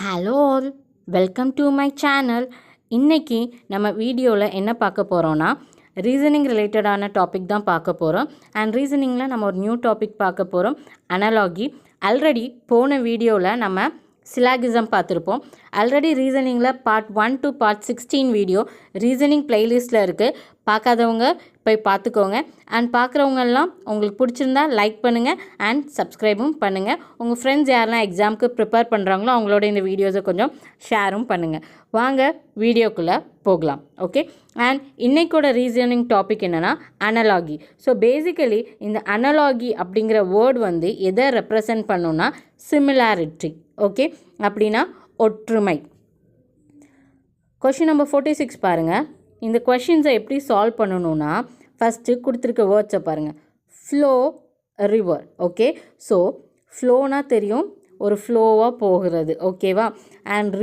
Hello all, welcome to my channel. இன்றைக்கி நம்ம வீடியோவில் என்ன பார்க்க போகிறோன்னா ரீசனிங் ரிலேட்டடான டாபிக் தான் பார்க்க போகிறோம். அண்ட் ரீசனிங்கில் நம்ம ஒரு நியூ டாபிக் பார்க்க போகிறோம், அனலாகி. ஆல்ரெடி போன வீடியோவில் நம்ம சிலாகிசம் பார்த்துருப்போம். ஆல்ரெடி ரீசனிங்கில் part 1 to part 16 video reasoning ப்ளேலிஸ்ட்டில் இருக்குது. பார்க்காதவங்க போய் பார்த்துக்கோங்க. அண்ட் பார்க்குறவங்கெல்லாம் உங்களுக்கு பிடிச்சிருந்தா லைக் பண்ணுங்கள் அண்ட் சப்ஸ்கிரைபும் பண்ணுங்கள். உங்கள் ஃப்ரெண்ட்ஸ் யாரெல்லாம் எக்ஸாமுக்கு ப்ரிப்பேர் பண்ணுறாங்களோ அவங்களோட இந்த வீடியோஸை கொஞ்சம் ஷேரும் பண்ணுங்கள். வாங்க வீடியோக்குள்ளே போகலாம். ஓகே, அண்ட் இன்றைக்கோட ரீசனிங் டாபிக் என்னென்னா அனலாகி. ஸோ பேசிக்கலி இந்த அனலாகி அப்படிங்கிற வேர்டு வந்து எதை ரெப்ரசன்ட் பண்ணுன்னா சிமிலாரிட்டி. ஓகே, அப்படின்னா ஒற்றுமை. கொஷின் நம்பர் 46 பாருங்கள். இந்த கொஷின்ஸை எப்படி சால்வ் பண்ணணுன்னா ஃபஸ்ட்டு கொடுத்துருக்க வேர்ட்ஸை பாருங்கள். Flow, river. ஓகே, ஸோ ஃப்ளோனா தெரியும், ஒரு ஃப்ளோவாக போகிறது. ஓகேவா? அண்ட்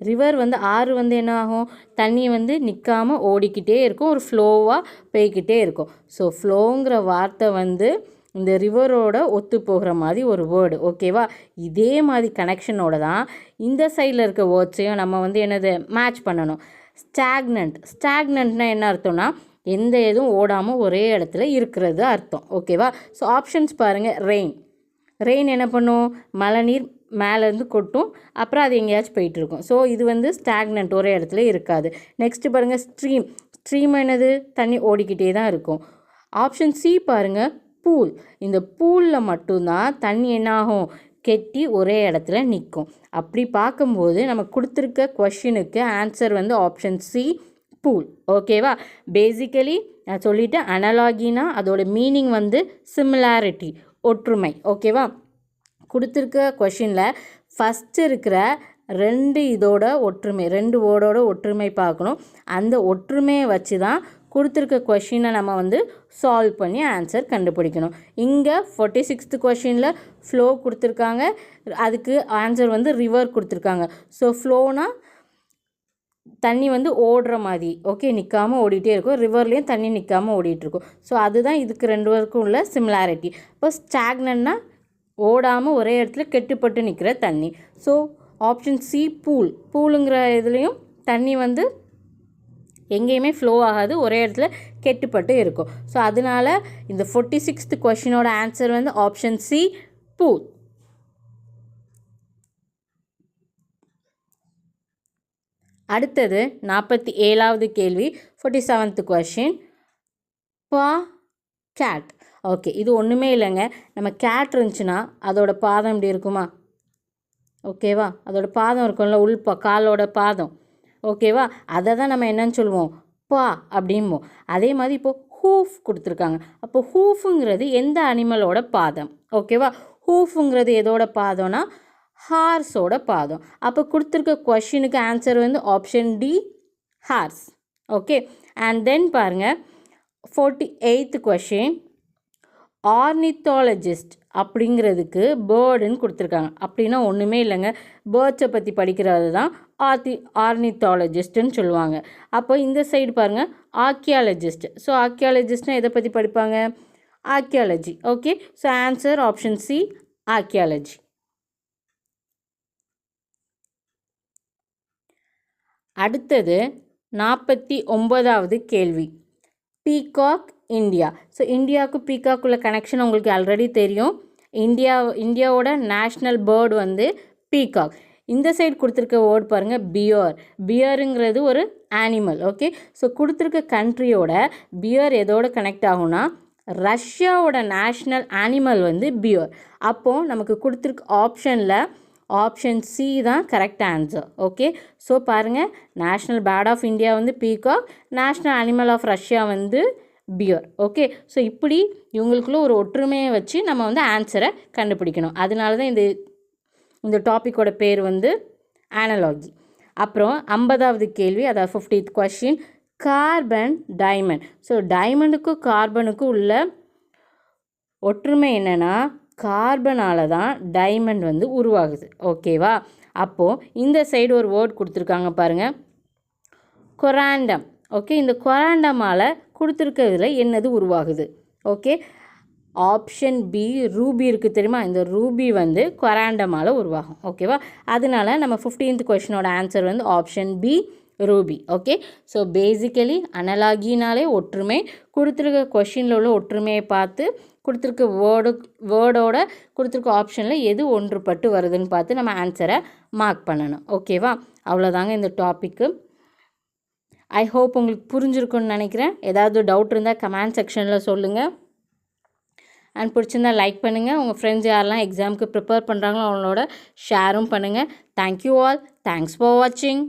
ரிவர் வந்து ஆறு வந்து என்ன ஆகும், தண்ணி வந்து நிற்காமல் ஓடிக்கிட்டே இருக்கும், ஒரு ஃப்ளோவாக போய்கிட்டே இருக்கும். ஸோ ஃப்ளோங்கிற வார்த்தை வந்து இந்த ரிவரோட ஒத்து போகிற மாதிரி ஒரு வேர்டு. ஓகேவா? இதே மாதிரி கனெக்ஷனோட தான் இந்த சைடில் இருக்க வேர்ட்ஸையும் நம்ம வந்து என்னது மேட்ச் பண்ணணும். ஸ்டாக்னண்ட்னா என்ன அர்த்தம்னா எந்த எதுவும் ஓடாமல் ஒரே இடத்துல இருக்கிறது அர்த்தம். ஓகேவா? ஸோ ஆப்ஷன்ஸ் பாருங்கள். ரெயின் என்ன பண்ணும், மழை நீர் மேலேருந்து கொட்டும், அப்புறம் அது எங்கேயாச்சும் போயிட்டுருக்கும். ஸோ இது வந்து ஸ்டாக்னண்ட், ஒரே இடத்துல இருக்காது. நெக்ஸ்ட்டு பாருங்கள், ஸ்ட்ரீம் என்னது, தண்ணி ஓடிக்கிட்டே தான் இருக்கும். ஆப்ஷன் சி பாருங்கள், பூல். இந்த பூலில் மட்டும்தான் தண்ணி என்னாகும், கெட்டி ஒரே இடத்துல நிற்கும். அப்படி பார்க்கும்போது நம்ம கொடுத்துருக்க கொஷினுக்கு ஆன்சர் வந்து ஆப்ஷன் சி, பூல். ஓகேவா? பேசிக்கலி நான் சொல்லிவிட்டு, அனலாகினா அதோட மீனிங் வந்து சிமிலாரிட்டி, ஒற்றுமை. ஓகேவா? கொடுத்துருக்க கொஷினில் ஃபஸ்ட்டு இருக்கிற இதோட ஒற்றுமை, 2 வேர்டோட ஒற்றுமை பார்க்கணும். அந்த ஒற்றுமையை வச்சு தான் கொடுத்துருக்க கொஷினை நம்ம வந்து சால்வ் பண்ணி ஆன்சர் கண்டுபிடிக்கணும். இங்கே 46th கொஷினில் ஃப்ளோ கொடுத்துருக்காங்க, அதுக்கு ஆன்சர் வந்து ரிவர் கொடுத்துருக்காங்க. ஸோ ஃப்ளோனா தண்ணி வந்து ஓடுற மாதிரி, ஓகே, நிற்காமல் ஓடிட்டே இருக்கும். ரிவர்லேயும் தண்ணி நிற்காமல் ஓடிட்டுருக்கும். ஸோ அதுதான் இதுக்கு 2 பேருக்கும் உள்ள சிமிலாரிட்டி. இப்போ ஸ்டாக்னன்னா ஓடாமல் ஒரே இடத்துல கெட்டுப்பட்டு நிற்கிற தண்ணி. ஸோ ஆப்ஷன் சி, பூலுங்கிற இதுலேயும் தண்ணி வந்து எங்கேயுமே ஃப்ளோ ஆகாது, ஒரே இடத்துல கெட்டுப்பட்டு இருக்கும். ஸோ அதனால் இந்த 46th கொஷினோட ஆன்சர் வந்து ஆப்ஷன் சி, பூல். அடுத்தது 47வது கேள்வி, 47th கொஷின். கேட். ஓகே, இது ஒன்றுமே இல்லைங்க. நம்ம கேட் இருந்துச்சுன்னா அதோட பாதம் இப்படி இருக்குமா? ஓகேவா? அதோட பாதம் இருக்கும்ல, காலோட பாதம். ஓகேவா? அதை தான் நம்ம என்னன்னு சொல்லுவோம், பா அப்படிம்போம். அதே மாதிரி இப்போது ஹூஃப் கொடுத்துருக்காங்க. அப்போ ஹூஃபுங்கிறது எந்த அனிமலோட பாதம்? ஓகேவா? ஹூஃபுங்கிறது எதோட பாதம்னா ஹார்ஸோட பாதம். அப்போ கொடுத்துருக்க கொஷினுக்கு ஆன்சர் வந்து option D, horse. Okay, and then பாருங்கள் 48th கொஷின். ஆர்னித்தாலஜிஸ்ட் அப்படிங்கிறதுக்கு பேர்டுன்னு கொடுத்துருக்காங்க. அப்படின்னா ஒன்றுமே இல்லைங்க, பேர்ட்ஸை பற்றி படிக்கிறது தான் ஆர்னித்தாலஜிஸ்ட்டுன்னு சொல்லுவாங்க. அப்போ இந்த சைடு பாருங்கள், ஆர்கியாலஜிஸ்ட். ஸோ ஆர்கியாலஜிஸ்ட்னால் எதை பற்றி படிப்பாங்க, archaeology. Okay, so answer option C, archaeology. அடுத்தது 49வது கேள்வி. Peacock, India. ஸோ இந்தியாவுக்கு பீகாக்குள்ள கனெக்ஷன் உங்களுக்கு ஆல்ரெடி தெரியும். இந்தியாவோட நேஷ்னல் பேர்டு வந்து பீகாக். இந்த சைடு கொடுத்துருக்க வேர்டு பாருங்கள், பியருங்கிறது ஒரு ஆனிமல். ஓகே, ஸோ கொடுத்துருக்க கண்ட்ரியோட பியர் எதோட கனெக்ட் ஆகும்னா ரஷ்யாவோட நேஷ்னல் அனிமல் வந்து பியர். அப்போது நமக்கு கொடுத்துருக்க ஆப்ஷனில் ஆப்ஷன் சி தான் கரெக்ட் ஆன்சர். ஓகே, ஸோ பாருங்கள், நேஷ்னல் பேர்ட் ஆஃப் இந்தியா வந்து peacock, national animal of Russia வந்து பியர். ஓகே, ஸோ இப்படி இவங்களுக்குள்ள ஒரு ஒற்றுமையை வச்சு நம்ம வந்து ஆன்சரை கண்டுபிடிக்கணும். அதனால தான் இந்த டாப்பிக்கோட பேர் வந்து அனலாகி. அப்புறம் 50வது கேள்வி, அதாவது 50th question. Carbon, diamond. So டைமண்டுக்கும் கார்பனுக்கும் உள்ள ஒற்றுமை என்னென்னா கார்பனால் தான் டைமண்ட் வந்து உருவாகுது. ஓகேவா? அப்போது இந்த சைடு ஒரு வேர்ட் கொடுத்துருக்காங்க பாருங்கள், கொராண்டம். ஓகே, இந்த கொராண்டமால் கொடுத்துருக்கிறதுல என்னது உருவாகுது? ஓகே, ஆப்ஷன் பி ரூபி இருக்குது தெரியுமா, இந்த ரூபி வந்து கொராண்டமால் உருவாகும். ஓகேவா, அதனால நம்ம 15th கொஷினோட ஆன்சர் வந்து option B ruby. Okay, so basically அனலாகினாலே ஒற்றுமை, கொடுத்துருக்க கொஷினில் உள்ள ஒற்றுமையை பார்த்து கொடுத்துருக்க வேர்டோட கொடுத்துருக்க ஆப்ஷனில் எது ஒன்றுபட்டு வருதுன்னு பார்த்து நம்ம ஆன்சரை மார்க் பண்ணணும். ஓகேவா, அவ்வளோதாங்க இந்த டாப்பிக்கு. ஐ ஹோப் உங்களுக்கு புரிஞ்சிருக்குன்னு நினைக்கிறேன். ஏதாவது டவுட் இருந்தால் கமெண்ட் செக்ஷனில் சொல்லுங்கள். அண்ட் பிடிச்சிருந்தால் லைக் பண்ணுங்கள். உங்கள் ஃப்ரெண்ட்ஸ் யாரெல்லாம் எக்ஸாமுக்கு ப்ரிப்பேர் பண்ணுறாங்களோ அவங்களோட ஷேரும் பண்ணுங்கள். Thank you all. தேங்க்ஸ் ஃபார் வாட்சிங்.